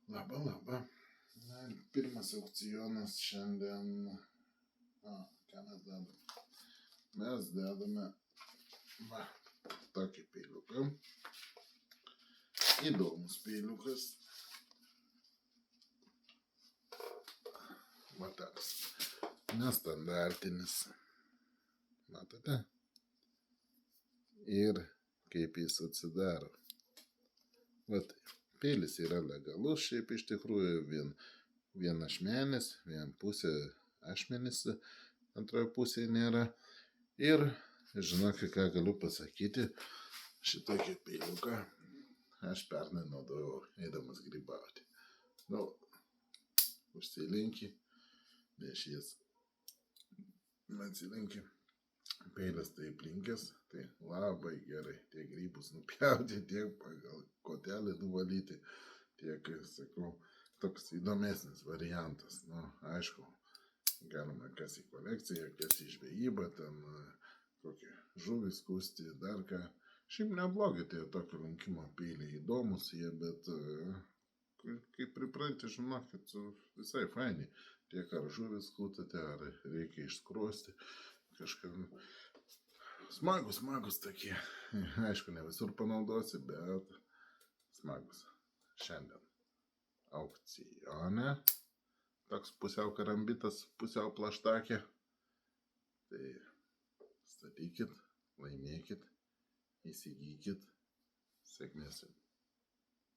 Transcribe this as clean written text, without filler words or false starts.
Labą. Na, pirmas aukcionas šiandien. Ką mes dedame? Mes dedame tokį peiliuką. Įdomus peiliukas. Toks. Nestandartinis. Matote? Ir kaip jis atsidaro. Peilis yra legalus, šiaip iš tikrųjų vien ašmenis, vien pusė ašmenis, antroje pusėje nėra. Ir žinokit, ką galiu pasakyti, šitokį peiliuką aš pernai naudojau eidamas grybauti. Užsilinki, nešies, atsilinki. Peilis taip linkęs, tai labai gerai tiek grybus nupjauti, tiek pagal kotelį nuvalyti, tiek, sakau, toks įdomesnis variantas. Aišku, galima kas į kolekciją, kas į žvejybą, ten kokį žuvį skusti, dar ką. Šiaip neblogai tie tokio linkimo peiliai, įdomus jie, bet kaip pripranti, žinokit, visai faini. Tiek ar žuvį skutate, ar reikia išskruosti. Kažką smagus tokie. Aišku, ne visur panaudosi, bet smagus. Šiandien aukcione. Toks pusiau karambitas, pusiau plaštakė. Tai statykit, laimėkit, įsigykit. Sėkmės.